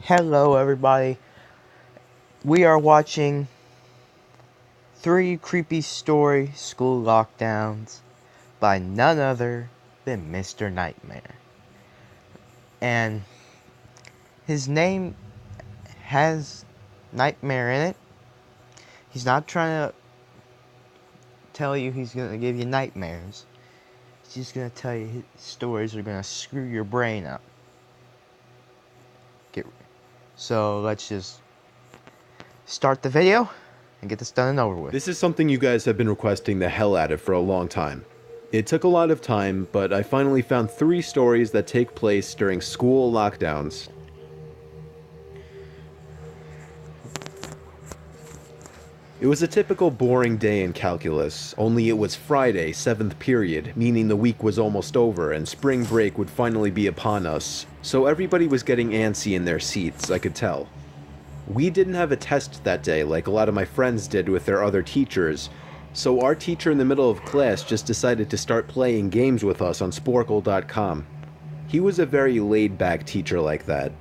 Hello, everybody. We are watching 3 Creepy Story School Lockdowns by none other than Mr. Nightmare. And his name has Nightmare in it. He's not trying to tell you he's going to give you nightmares. He's just going to tell you his stories are going to screw your brain up. So let's just start the video and get this done and over with. This is something you guys have been requesting the hell out of for a long time. It took a lot of time, but I finally found 3 stories that take place during school lockdowns. It was a typical boring day in calculus, only it was Friday, 7th period, meaning the week was almost over and spring break would finally be upon us, so everybody was getting antsy in their seats, I could tell. We didn't have a test that day like a lot of my friends did with their other teachers, so our teacher in the middle of class just decided to start playing games with us on Sporkle.com. He was a very laid-back teacher like that.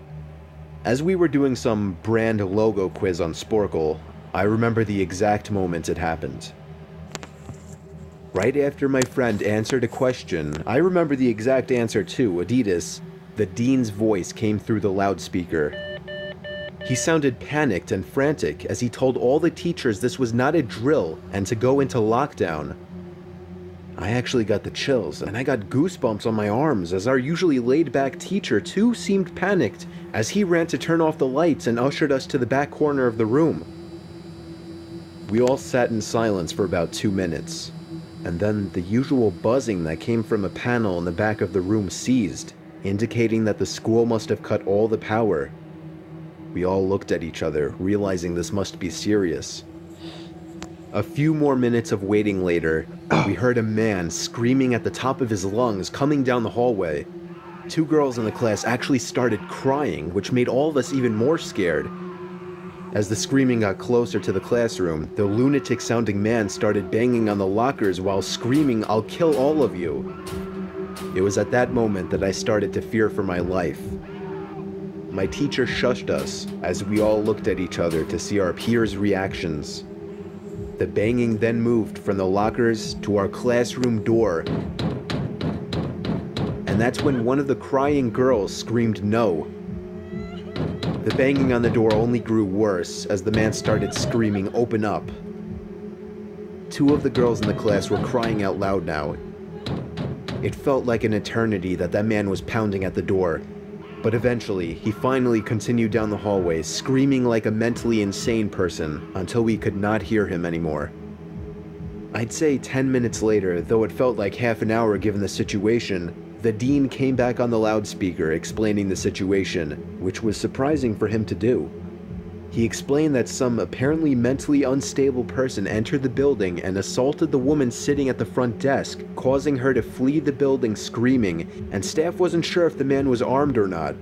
As we were doing some brand logo quiz on Sporkle, I remember the exact moment it happened. Right after my friend answered a question, I remember the exact answer too, Adidas. The dean's voice came through the loudspeaker. He sounded panicked and frantic as he told all the teachers this was not a drill and to go into lockdown. I actually got the chills, and I got goosebumps on my arms as our usually laid-back teacher too seemed panicked as he ran to turn off the lights and ushered us to the back corner of the room. We all sat in silence for about 2 minutes, and then the usual buzzing that came from a panel in the back of the room ceased, indicating that the school must have cut all the power. We all looked at each other, realizing this must be serious. A few more minutes of waiting later, we heard a man screaming at the top of his lungs coming down the hallway. 2 girls in the class actually started crying, which made all of us even more scared. As the screaming got closer to the classroom, the lunatic-sounding man started banging on the lockers while screaming, "I'll kill all of you." It was at that moment that I started to fear for my life. My teacher shushed us as we all looked at each other to see our peers' reactions. The banging then moved from the lockers to our classroom door. And that's when one of the crying girls screamed no. The banging on the door only grew worse as the man started screaming, "Open up." 2 of the girls in the class were crying out loud now. It felt like an eternity that man was pounding at the door, but eventually he finally continued down the hallway, screaming like a mentally insane person until we could not hear him anymore. I'd say 10 minutes later, though it felt like half an hour given the situation, the dean came back on the loudspeaker explaining the situation, which was surprising for him to do. He explained that some apparently mentally unstable person entered the building and assaulted the woman sitting at the front desk, causing her to flee the building screaming, and staff wasn't sure if the man was armed or not.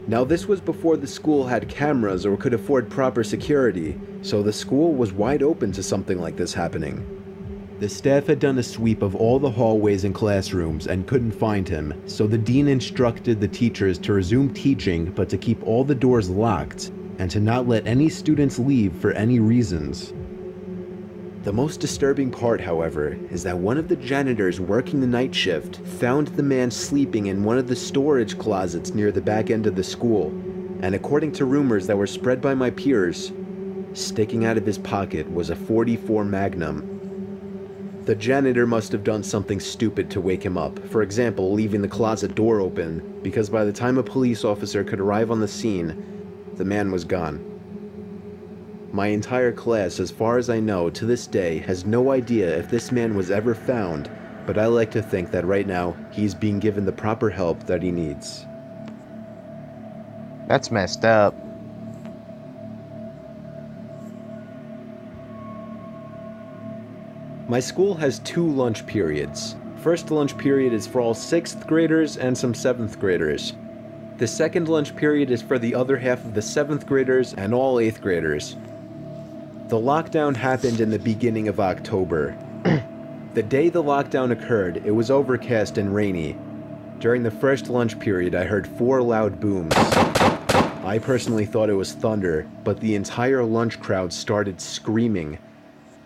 Now this was before the school had cameras or could afford proper security, so the school was wide open to something like this happening. The staff had done a sweep of all the hallways and classrooms and couldn't find him, so the dean instructed the teachers to resume teaching but to keep all the doors locked and to not let any students leave for any reasons. The most disturbing part, however, is that one of the janitors working the night shift found the man sleeping in one of the storage closets near the back end of the school, and according to rumors that were spread by my peers, sticking out of his pocket was a .44 Magnum. The janitor must have done something stupid to wake him up, for example, leaving the closet door open, because by the time a police officer could arrive on the scene, the man was gone. My entire class, as far as I know, to this day, has no idea if this man was ever found, but I like to think that right now, he's being given the proper help that he needs. That's messed up. My school has 2 lunch periods. First lunch period is for all 6th graders and some 7th graders. The second lunch period is for the other half of the 7th graders and all 8th graders. The lockdown happened in the beginning of October. The day the lockdown occurred, it was overcast and rainy. During the first lunch period, I heard 4 loud booms. I personally thought it was thunder, but the entire lunch crowd started screaming.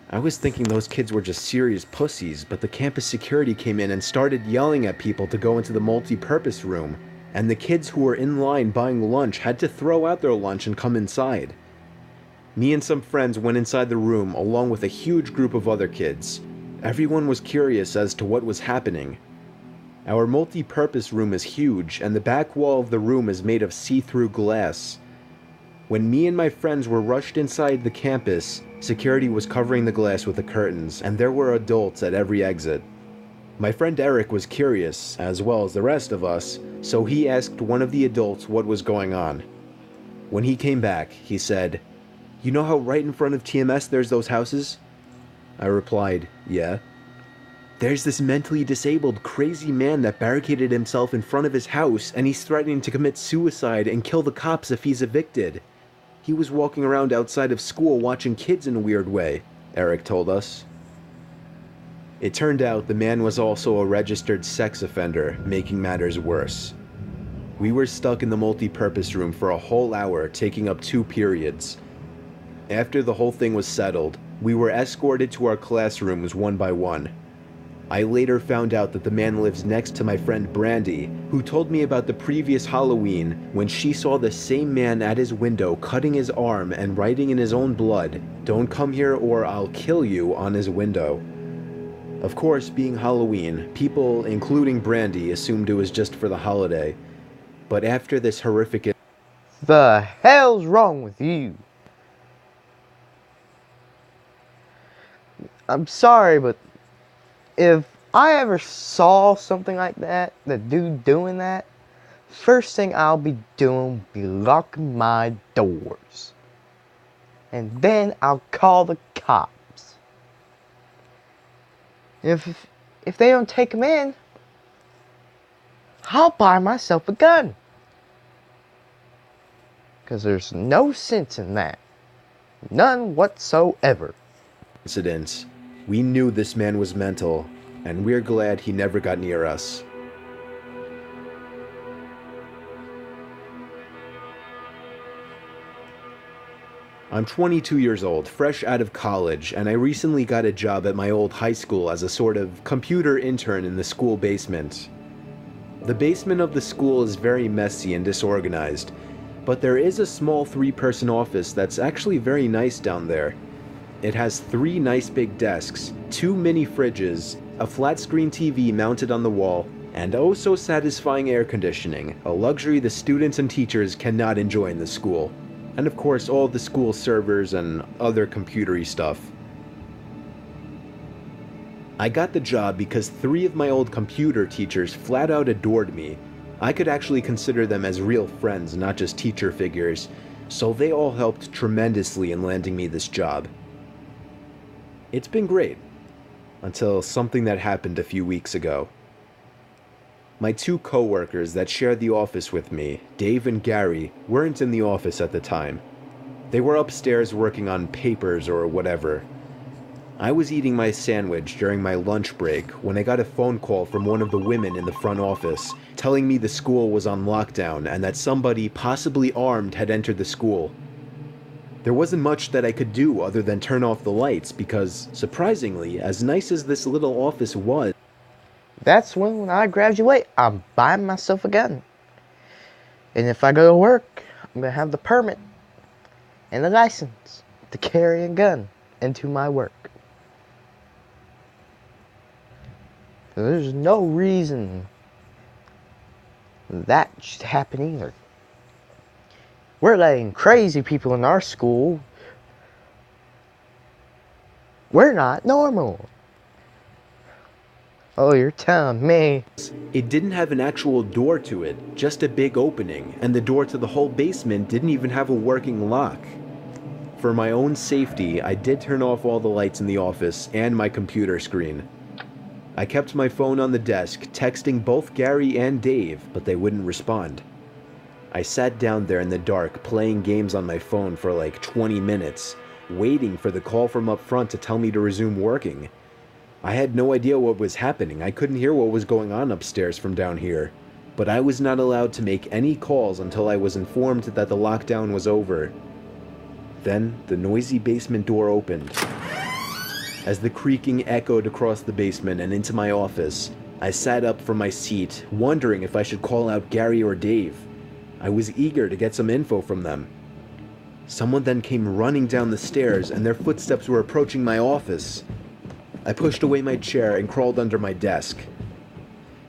I was thinking those kids were just serious pussies, but the campus security came in and started yelling at people to go into the multi-purpose room, and the kids who were in line buying lunch had to throw out their lunch and come inside. Me and some friends went inside the room along with a huge group of other kids. Everyone was curious as to what was happening. Our multi-purpose room is huge, and the back wall of the room is made of see-through glass. When me and my friends were rushed inside the campus, security was covering the glass with the curtains, and there were adults at every exit. My friend Eric was curious, as well as the rest of us, so he asked one of the adults what was going on. When he came back, he said, "You know how right in front of TMS there's those houses?" I replied, "Yeah." "There's this mentally disabled, crazy man that barricaded himself in front of his house, and he's threatening to commit suicide and kill the cops if he's evicted. He was walking around outside of school watching kids in a weird way," Eric told us. It turned out the man was also a registered sex offender, making matters worse. We were stuck in the multi-purpose room for a whole hour, taking up 2 periods. After the whole thing was settled, we were escorted to our classrooms one by one. I later found out that the man lives next to my friend Brandy, who told me about the previous Halloween when she saw the same man at his window cutting his arm and writing in his own blood, "Don't come here or I'll kill you," on his window. Of course, being Halloween, people, including Brandy, assumed it was just for the holiday. But after this horrific... The hell's wrong with you? I'm sorry, but if I ever saw something like that, the dude doing that, first thing I'll be doing will be locking my doors. And then I'll call the cops. If they don't take him in, I'll buy myself a gun. Because there's no sense in that. None whatsoever. Incidents. We knew this man was mental, and we're glad he never got near us. I'm 22 years old, fresh out of college, and I recently got a job at my old high school as a sort of computer intern in the school basement. The basement of the school is very messy and disorganized, but there is a small 3-person office that's actually very nice down there. It has 3 nice big desks, 2 mini fridges, a flat screen TV mounted on the wall, and oh so satisfying air conditioning, a luxury the students and teachers cannot enjoy in the school. And of course all the school servers and other computery stuff. I got the job because 3 of my old computer teachers flat out adored me. I could actually consider them as real friends, not just teacher figures, so they all helped tremendously in landing me this job. It's been great, until something that happened a few weeks ago. My 2 co-workers that shared the office with me, Dave and Gary, weren't in the office at the time. They were upstairs working on papers or whatever. I was eating my sandwich during my lunch break when I got a phone call from one of the women in the front office telling me the school was on lockdown and that somebody, possibly armed, had entered the school. There wasn't much that I could do other than turn off the lights because, surprisingly, as nice as this little office was... That's when I graduate, I'm buying myself a gun. And if I go to work, I'm going to have the permit and the license to carry a gun into my work. There's no reason that should happen either. We're letting crazy people in our school. We're not normal. Oh, you're telling me. It didn't have an actual door to it, just a big opening, and the door to the whole basement didn't even have a working lock. For my own safety, I did turn off all the lights in the office and my computer screen. I kept my phone on the desk, texting both Gary and Dave, but they wouldn't respond. I sat down there in the dark, playing games on my phone for like 20 minutes, waiting for the call from up front to tell me to resume working. I had no idea what was happening. I couldn't hear what was going on upstairs from down here. but I was not allowed to make any calls until I was informed that the lockdown was over. Then the noisy basement door opened. As the creaking echoed across the basement and into my office, I sat up from my seat, wondering if I should call out Gary or Dave. I was eager to get some info from them. Someone then came running down the stairs, and their footsteps were approaching my office. I pushed away my chair and crawled under my desk.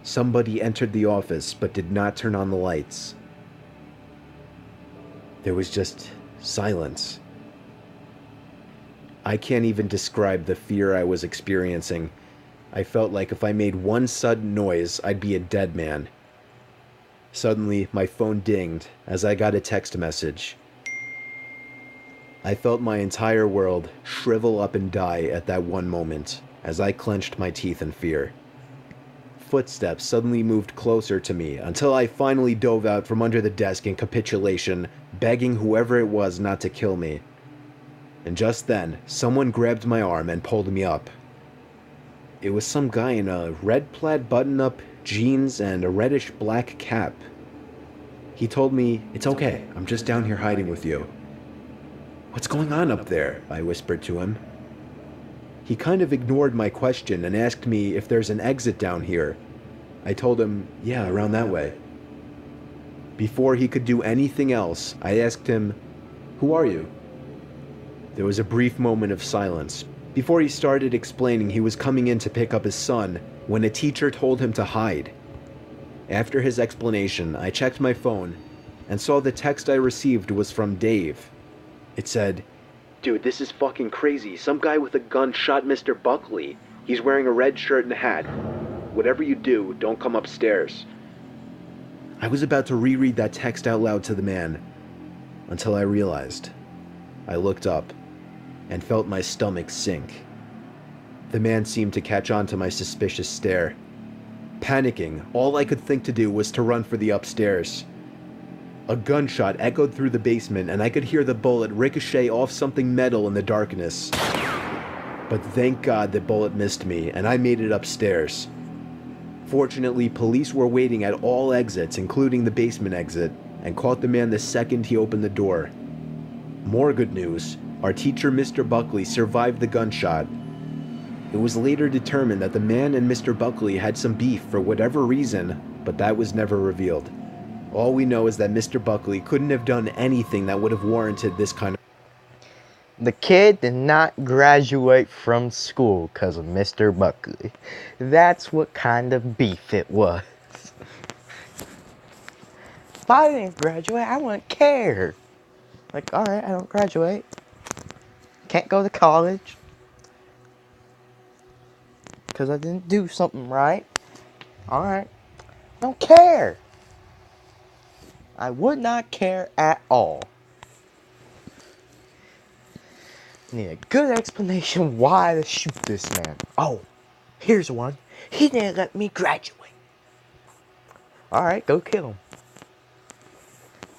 Somebody entered the office but did not turn on the lights. There was just silence. I can't even describe the fear I was experiencing. I felt like if I made one sudden noise, I'd be a dead man. Suddenly, my phone dinged as I got a text message. I felt my entire world shrivel up and die at that one moment as I clenched my teeth in fear. Footsteps suddenly moved closer to me until I finally dove out from under the desk in capitulation, begging whoever it was not to kill me. And just then, someone grabbed my arm and pulled me up. It was some guy in a red plaid button-up, jeans, and a reddish-black cap. He told me, "It's okay, I'm just down here hiding with you." "What's going on up there?" I whispered to him. He kind of ignored my question and asked me if there's an exit down here. I told him, "Yeah, around that way." Before he could do anything else, I asked him, "Who are you?" There was a brief moment of silence before he started explaining he was coming in to pick up his son when a teacher told him to hide. After his explanation, I checked my phone and saw the text I received was from Dave. It said, "Dude, this is fucking crazy. Some guy with a gun shot Mr. Buckley. He's wearing a red shirt and a hat. Whatever you do, don't come upstairs." I was about to reread that text out loud to the man until I realized. I looked up and felt my stomach sink. The man seemed to catch on to my suspicious stare. Panicking, all I could think to do was to run for the upstairs. A gunshot echoed through the basement, and I could hear the bullet ricochet off something metal in the darkness. But thank God the bullet missed me, and I made it upstairs. Fortunately, police were waiting at all exits, including the basement exit, and caught the man the second he opened the door. More good news, our teacher, Mr. Buckley, survived the gunshot. It was later determined that the man and Mr. Buckley had some beef for whatever reason, but that was never revealed. All we know is that Mr. Buckley couldn't have done anything that would have warranted this kind of... The kid did not graduate from school because of Mr. Buckley. That's what kind of beef it was. If I didn't graduate, I wouldn't care. Like, alright, I don't graduate. Can't go to college. Because I didn't do something right. Alright. I don't care. I would not care at all. Need a good explanation why to shoot this man. Oh, here's one. He didn't let me graduate. Alright, go kill him.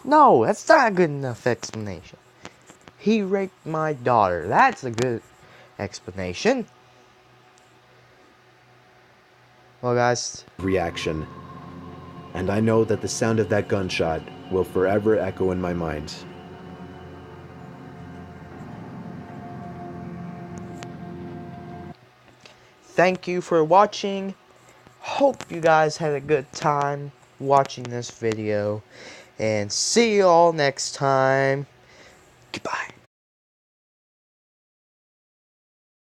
No, that's not a good enough explanation. He raped my daughter. That's a good explanation. Well, guys. Reaction. And I know that the sound of that gunshot will forever echo in my mind. Thank you for watching. Hope you guys had a good time watching this video. And see you all next time. Goodbye.